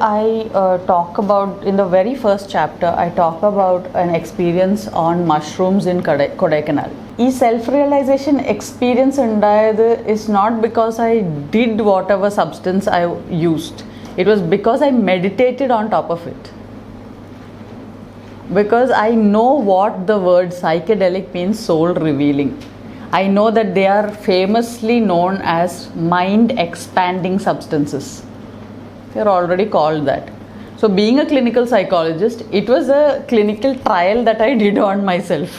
I talk about, in the very first chapter, I talk about an experience on mushrooms in Kodaikanal. This self-realization experience is not because I did whatever substance I used. It was because I meditated on top of it. Because I know what the word psychedelic means, soul revealing. I know that they are famously known as mind expanding substances. They are already called that. So being a clinical psychologist, it was a clinical trial that I did on myself.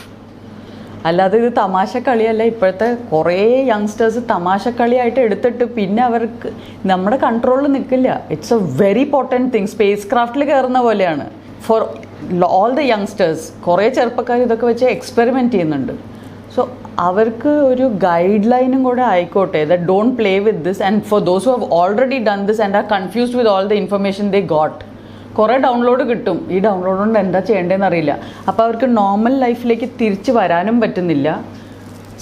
അല്ലാതെ ഇത് തമാശക്കളിയല്ല. ഇപ്പോഴത്തെ കുറേ youngsters തമാശക്കളിയായിട്ട് എടുത്തിട്ട് പിന്നെ അവർക്ക് നമ്മുടെ കൺട്രോളിൽ നിൽക്കില്ല. It's a very important thing. Space ക്രാഫ്റ്റിൽ കയറുന്ന പോലെയാണ് ഫോർ ഓൾ ദ യങ്സ്റ്റേഴ്സ്. കുറേ ചെറുപ്പക്കാർ ഇതൊക്കെ വെച്ച് എക്സ്പെരിമെൻറ്റ് ചെയ്യുന്നുണ്ട്. സോ അവർക്ക് ഒരു ഗൈഡ് ലൈനും കൂടെ ആയിക്കോട്ടെ, that don't play with this. And for those who have already done this and R confused with all the information they got. കുറേ ഡൗൺലോഡ് കിട്ടും. ഈ ഡൗൺലോഡ് കൊണ്ട് എന്താ ചെയ്യേണ്ടതെന്ന് അറിയില്ല. അപ്പോൾ അവർക്ക് നോർമൽ ലൈഫിലേക്ക് തിരിച്ച് വരാനും പറ്റുന്നില്ല,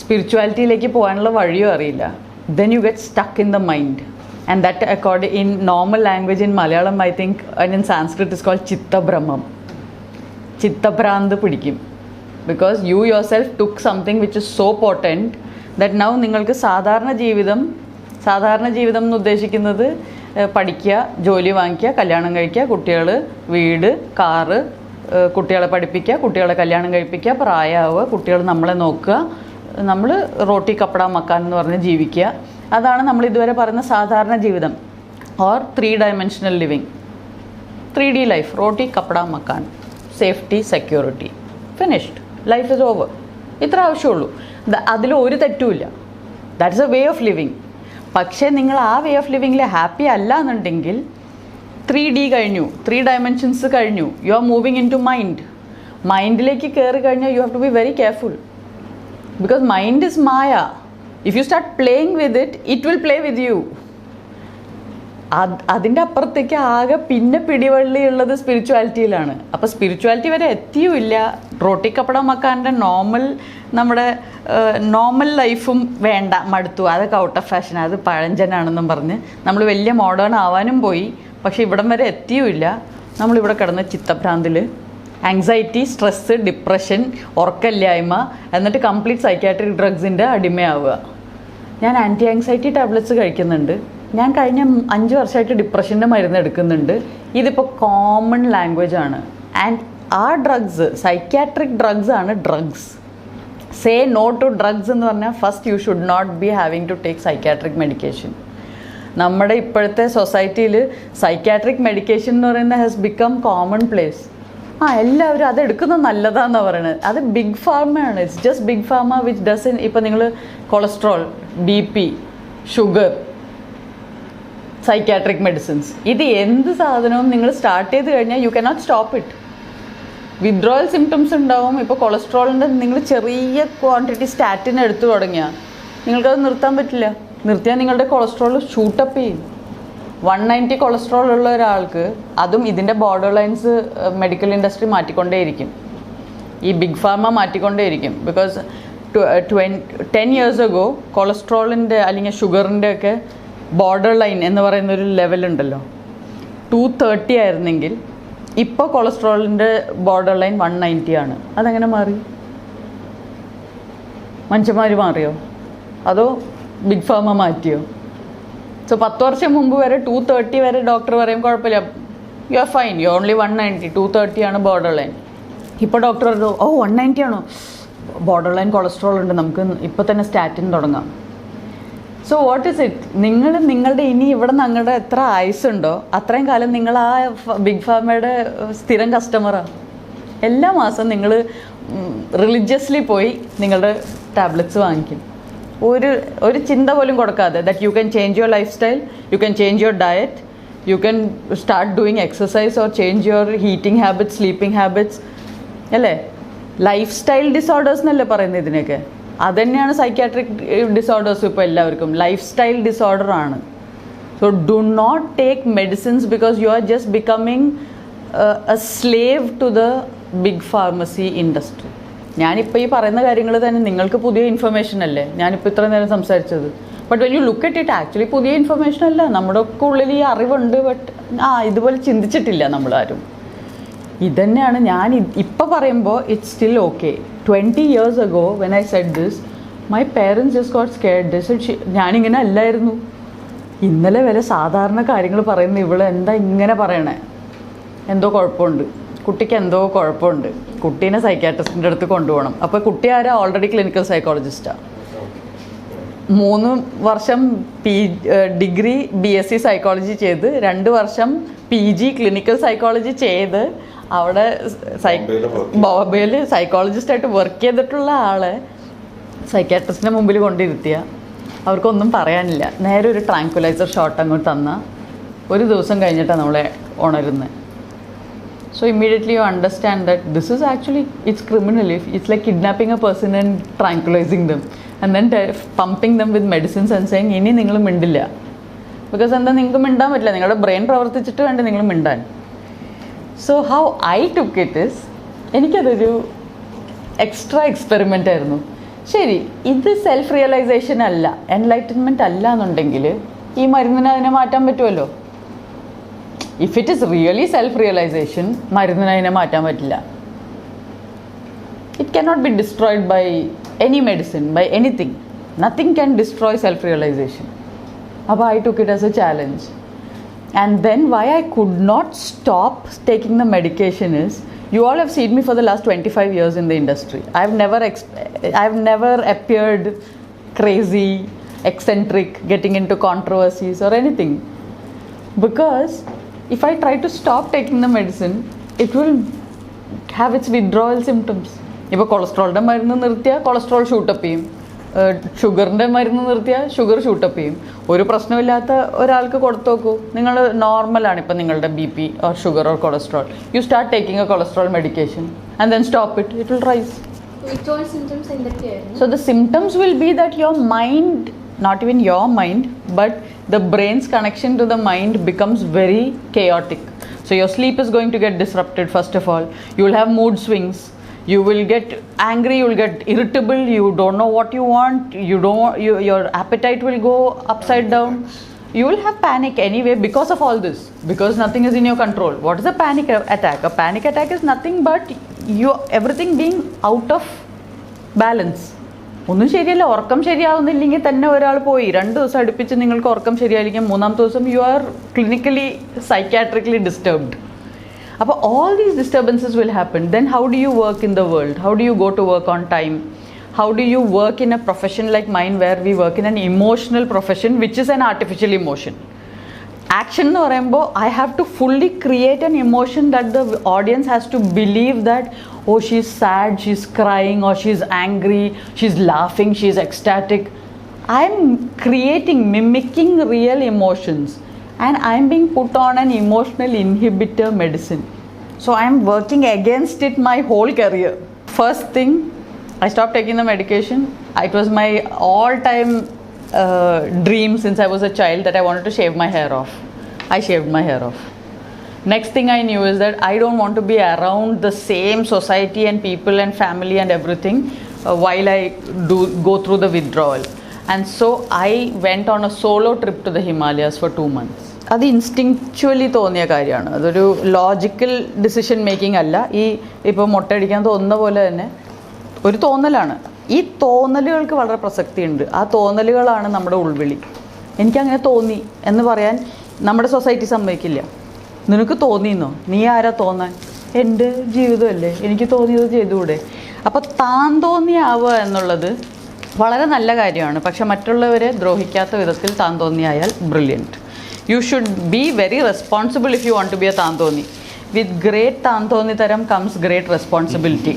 സ്പിരിച്വാലിറ്റിയിലേക്ക് പോകാനുള്ള വഴിയും അറിയില്ല. Then you get stuck in the mind. And that according in normal language in Malayalam I think and in Sanskrit is called ചിത്തഭ്രമം. ചിത്തഭ്രാന്ത് പിടിക്കും. Because you yourself took something which is so potent that now നിങ്ങൾക്ക് സാധാരണ ജീവിതം എന്ന് ഉദ്ദേശിക്കുന്നത് പഠിക്കുക, ജോലി വാങ്ങിക്കുക, കല്യാണം കഴിക്കുക, കുട്ടികൾ, വീട്, കാറ്, കുട്ടികളെ പഠിപ്പിക്കുക, കുട്ടികളെ കല്യാണം കഴിപ്പിക്കുക, പ്രായമാവുക, കുട്ടികൾ നമ്മളെ നോക്കുക, നമ്മൾ റോട്ടി കപ്പട മക്കാൻ എന്ന് പറഞ്ഞ് ജീവിക്കുക. അതാണ് നമ്മൾ ഇതുവരെ പറയുന്ന സാധാരണ ജീവിതം. Or 3 dimensional living, 3D life. Roti kapda makaan, safety, security, finished, life is over. ഇത്ര ആവശ്യമുള്ളൂ. അതിൽ ഒരു തെറ്റുമില്ല. That's a way of living. പക്ഷേ നിങ്ങൾ ആ വേ ഓഫ് ലിവിങ്ങിൽ ഹാപ്പി അല്ല എന്നുണ്ടെങ്കിൽ 3D കഴിഞ്ഞു, 3 dimensions കഴിഞ്ഞു. You are moving into mind. മൈൻഡിലേക്ക് കയറി കഴിഞ്ഞാൽ you have to be very careful. Because mind is maya. If you start playing with it, it will play with you. അതിൻ്റെ അപ്പുറത്തേക്ക് ആകെ പിന്നെ പിടിവള്ളിയുള്ളത് സ്പിരിച്വാലിറ്റിയിലാണ്. അപ്പോൾ സ്പിരിച്വാലിറ്റി വരെ എത്തിയുമില്ല. റോട്ടി കപ്പട മക്കാൻ്റെ നമ്മുടെ നോർമൽ ലൈഫും വേണ്ട, മടുത്തു, അതൊക്കെ ഔട്ട് ഓഫ് ഫാഷൻ, അത് പഴഞ്ചനാണെന്നും പറഞ്ഞ് നമ്മൾ വലിയ മോഡേൺ ആവാനും പോയി. പക്ഷേ ഇവിടം വരെ എത്തിയുമില്ല. നമ്മളിവിടെ കിടന്ന് ചിത്തഭ്രാന്തിൽ, ആങ്സൈറ്റി, സ്ട്രെസ്സ്, ഡിപ്രഷൻ, ഉറക്കമില്ലായ്മ, എന്നിട്ട് കംപ്ലീറ്റ് സൈക്യാട്രിക് ഡ്രഗ്സിൻ്റെ അടിമയാവുക. ഞാൻ ആൻറ്റി ആങ്സൈറ്റി ടാബ്ലറ്റ്സ് കഴിക്കുന്നുണ്ട്. ഞാൻ കഴിഞ്ഞ 5 വർഷമായിട്ട് ഡിപ്രഷൻ്റെ മരുന്ന് എടുക്കുന്നുണ്ട്. ഇതിപ്പോൾ കോമൺ ലാംഗ്വേജ് ആണ്. ആൻഡ് ആ ഡ്രഗ്സ് സൈക്യാട്രിക് ഡ്രഗ്സ് ആണ്. Drugs say no to drugs എന്ന് പറഞ്ഞാൽ first you should not be having to take psychiatric medication. നമ്മുടെ ഇപ്പോഴത്തെ സൊസൈറ്റിയിൽ സൈക്യാട്രിക് മെഡിക്കേഷൻ എന്ന് പറയുന്നത് ഹാസ് ബിക്കം കോമൺ പ്ലേസ്. എല്ലാവരും അതെടുക്കുന്നത് നല്ലതാണെന്നാണ് പറയുന്നത്. അത് ബിഗ് ഫാർമയാണ്. It's just big pharma which doesn't. ഇപ്പോൾ നിങ്ങൾ cholesterol, BP, sugar, psychiatric medicines, ഇത് എന്ത് സാധനവും നിങ്ങൾ സ്റ്റാർട്ട് ചെയ്ത് കഴിഞ്ഞാൽ you cannot stop it. Withdrawal symptoms ഉണ്ടാവും. ഇപ്പോൾ കൊളസ്ട്രോളിൻ്റെ നിങ്ങൾ ചെറിയ ക്വാണ്ടിറ്റി സ്റ്റാറ്റിൻ എടുത്തു തുടങ്ങിയാൽ നിങ്ങൾക്കത് നിർത്താൻ പറ്റില്ല. നിർത്തിയാൽ നിങ്ങളുടെ കൊളസ്ട്രോൾ ഷൂട്ടപ്പ് ചെയ്യും. 190 കൊളസ്ട്രോൾ ഉള്ള ഒരാൾക്ക്, അതും ഇതിൻ്റെ ബോർഡർ ലൈൻസ് മെഡിക്കൽ ഇൻഡസ്ട്രി മാറ്റിക്കൊണ്ടേയിരിക്കും, ഈ ബിഗ് ഫാർമ മാറ്റിക്കൊണ്ടേയിരിക്കും. ബിക്കോസ് 10 years ago കൊളസ്ട്രോളിൻ്റെ അല്ലെങ്കിൽ ഷുഗറിൻ്റെ ഒക്കെ ബോർഡർ ലൈൻ എന്ന് പറയുന്നൊരു ലെവലുണ്ടല്ലോ, 230 ആയിരുന്നെങ്കിൽ ഇപ്പോൾ കൊളസ്ട്രോളിൻ്റെ ബോർഡർ ലൈൻ 190 ആണ്. അതെങ്ങനെ മാറി? മനുഷ്യന്മാർ മാറിയോ അതോ ബിഗ് ഫാർമ മാറ്റിയോ? സോ 10 വർഷം മുമ്പ് വരെ 230 വരെ ഡോക്ടർ പറയും കുഴപ്പമില്ല, you are fine, you only 190, 230 ആണ് ബോർഡർ ലൈൻ. ഇപ്പോൾ ഡോക്ടർ പറഞ്ഞു 190 ആണോ, ബോർഡർ ലൈൻ കൊളസ്ട്രോൾ ഉണ്ട്, നമുക്ക് ഇപ്പോൾ തന്നെ സ്റ്റാറ്റിൻ തുടങ്ങാം. So what is it? നിങ്ങളുടെ ഇനി ഇവിടെ നിങ്ങളുടെ എത്ര ആയുസുണ്ടോ അത്രയും കാലം നിങ്ങൾ ആ ബിഗ് ഫാർമയുടെ സ്ഥിരം കസ്റ്റമറാണ്. എല്ലാ മാസം നിങ്ങൾ റിലീജിയസ്ലി പോയി നിങ്ങളുടെ ടാബ്ലറ്റ്സ് വാങ്ങിക്കും. ഒരു ചിന്ത പോലും കൊടുക്കാതെ that you can change your lifestyle, you can change your diet, you can start doing exercise or change your eating habits, sleeping habits, അല്ലേ? ലൈഫ് സ്റ്റൈൽ ഡിസോർഡേഴ്സ് എന്നല്ലേ പറയുന്നത് ഇതിനൊക്കെ? അതുതന്നെയാണ് സൈക്യാട്രിക് ഡിസോർഡേഴ്സ്. ഇപ്പോൾ എല്ലാവർക്കും ലൈഫ് സ്റ്റൈൽ ഡിസോർഡർ ആണ്. So do not take medicines because you are just becoming a slave to the big pharmacy industry. ഞാനിപ്പോൾ ഈ പറയുന്ന കാര്യങ്ങൾ തന്നെ നിങ്ങൾക്ക് പുതിയ ഇൻഫർമേഷൻ അല്ലേ ഞാനിപ്പോൾ ഇത്ര നേരം സംസാരിച്ചത്. But when you look at it actually പുതിയ ഇൻഫർമേഷൻ അല്ല, നമ്മുടെ ഒക്കെ ഉള്ളിൽ ഈ അറിവുണ്ട്, ബട്ട് ഇതുപോലെ ചിന്തിച്ചിട്ടില്ല നമ്മളാരും. ഇതന്നെയാണ് ഞാൻ ഇപ്പം പറയുമ്പോൾ it's still okay. 20 years ago when I said this, my parents just got scared. They said ഞാനിങ്ങനെ അല്ലായിരുന്നു. ഇന്നലെ വരെ സാധാരണ കാര്യങ്ങൾ പറയുന്ന ഇവള് എന്താ ഇങ്ങനെ പറയണേ, എന്തോ കുഴപ്പമുണ്ട്, കുട്ടിക്ക് എന്തോ കുഴപ്പമുണ്ട്, കുട്ടീനെ സൈക്കാട്രിസ്റ്റിൻ്റെ അടുത്ത് കൊണ്ടുപോകണം. അപ്പോൾ കുട്ടി ആരാ? Already clinical സൈക്കോളജിസ്റ്റാണ്. 3 വർഷം ഡിഗ്രി BSc സൈക്കോളജി ചെയ്ത് 2 വർഷം PG ക്ലിനിക്കൽ സൈക്കോളജി ചെയ്ത് അവിടെ ബോംബെയിൽ സൈക്കോളജിസ്റ്റായിട്ട് വർക്ക് ചെയ്തിട്ടുള്ള ആളെ സൈക്കാട്രിസ്റ്റിൻ്റെ മുമ്പിൽ കൊണ്ടിരുത്തിയ അവർക്കൊന്നും പറയാനില്ല. നേരെ ഒരു ട്രാങ്കുലൈസർ ഷോട്ട് അങ്ങോട്ട് തന്നാൽ 1 ദിവസം കഴിഞ്ഞിട്ടാണ് നമ്മളെ ഉണരുന്നത്. So immediately you understand that this is actually, it's criminal. It's like kidnapping a person and tranquilizing them and then pumping them with medicines and saying ഇനി നിങ്ങൾ മിണ്ടില്ല. ബിക്കോസ് എന്താ, നിങ്ങൾക്ക് മിണ്ടാൻ പറ്റില്ല, നിങ്ങളുടെ ബ്രെയിൻ പ്രവർത്തിച്ചിട്ട് വേണ്ട നിങ്ങൾ മിണ്ടാൻ. So how I took it is, എനിക്കതൊരു എക്സ്ട്രാ എക്സ്പെരിമെൻ്റ് ആയിരുന്നു. ശരി, ഇത് സെൽഫ് റിയലൈസേഷൻ അല്ല, എൻലൈറ്റൻമെൻറ്റ് അല്ല എന്നുണ്ടെങ്കിൽ ഈ മരുന്നിനെ അതിനെ മാറ്റാൻ പറ്റുമല്ലോ. If it is really self realization, മരുന്നിനെ അതിനെ മാറ്റാൻ പറ്റില്ല. It cannot be destroyed by any medicine, by anything. Nothing can destroy self realization. അപ്പോൾ I took it as a challenge. And then why I could not stop taking the medication is, you all have seen me for the last 25 years in the industry. I've never appeared crazy, eccentric, getting into controversies or anything. Because if I try to stop taking the medicine, it will have its withdrawal symptoms. ഇപ്പോൾ കൊളസ്ട്രോളിൻ്റെ മരുന്ന് നിർത്തിയാൽ cholesterol shoot-up ചെയ്യും, ഷുഗറിൻ്റെ മരുന്ന് നിർത്തിയാൽ sugar shoot-up ചെയ്യും. ഒരു പ്രശ്നമില്ലാത്ത ഒരാൾക്ക് കൊടുത്തു നോക്കൂ, നിങ്ങൾ നോർമലാണ് ഇപ്പം നിങ്ങളുടെ BP or sugar or cholesterol, you start taking a cholesterol medication and then stop it, it will rise. Withdrawal symptoms എന്തൊക്കെയായിരുന്നു? So the symptoms will be that your mind, not even your mind, but the brain's connection to the mind becomes very chaotic. So your sleep is going to get disrupted. First of all, you will have mood swings, you will get angry, you will get irritable, you don't know what you want, your appetite will go upside down, you will have panic anyway because of all this, because nothing is in your control. What is a panic attack? A panic attack is nothing but everything being out of balance. ഒന്നും ശരിയല്ല, ഉറക്കം ശരിയാവുന്നില്ലെങ്കിൽ തന്നെ ഒരാൾ പോയി 2 ദിവസം അടുപ്പിച്ച് നിങ്ങൾക്ക് ഉറക്കം ശരിയായിരിക്കും, 3-ാമത്തെ ദിവസം യു ആർ ക്ലിനിക്കലി സൈക്കാട്രിക്കലി ഡിസ്റ്റർബ്ഡ്. അപ്പോൾ all these disturbances will happen. Then how do you work in the world? How do you go to work on time? How do you work in a profession like mine where we work in an emotional profession which is an artificial emotion? Action എന്ന് പറയുമ്പോൾ I have to fully create an emotion that the audience has to believe that, oh, she's sad, she's crying, or she's angry, she's laughing, she's ecstatic. I'm mimicking real emotions, and I'm being put on an emotional inhibitor medicine. So I'm working against it my whole career. First thing, I stopped taking the medication. It was my all-time dream since I was a child that I wanted to shave my hair off. I shaved my hair off. Next thing I knew is that I don't want to be around the same society and people and family and everything while I go through the withdrawal. And so I went on a solo trip to the Himalayas for 2 months. അത് ഇൻസ്റ്റിങ്ക്ച്വലി തോന്നിയ കാര്യമാണ്, അതൊരു logical decision making അല്ല. ഇപ്പോൾ മുട്ടയടിക്കാൻ തോന്നുന്ന പോലെ തന്നെ ഒരു തോന്നലാണ്. ഈ തോന്നലുകൾക്ക് വളരെ പ്രസക്തിയുണ്ട്. ആ തോന്നലുകളാണ് നമ്മുടെ ഉൾവിളി. എനിക്കങ്ങനെ തോന്നി എന്ന് പറയാൻ നമ്മുടെ സൊസൈറ്റി സമ്മതിക്കില്ല. നിനക്ക് തോന്നിയെന്നോ, നീ ആരാ തോന്നാൻ, എൻ്റെ ജീവിതമല്ലേ, എനിക്ക് തോന്നിയത് ചെയ്തുകൂടെ. അപ്പോൾ താൻ തോന്നിയാവുക എന്നുള്ളത് വളരെ നല്ല കാര്യമാണ്. പക്ഷെ മറ്റുള്ളവരെ ദ്രോഹിക്കാത്ത വിധത്തിൽ താൻ തോന്നിയായാൽ brilliant. You should be very responsible if you want to be a താൻ തോന്നി. With great താൻ തോന്നി തരം comes great responsibility.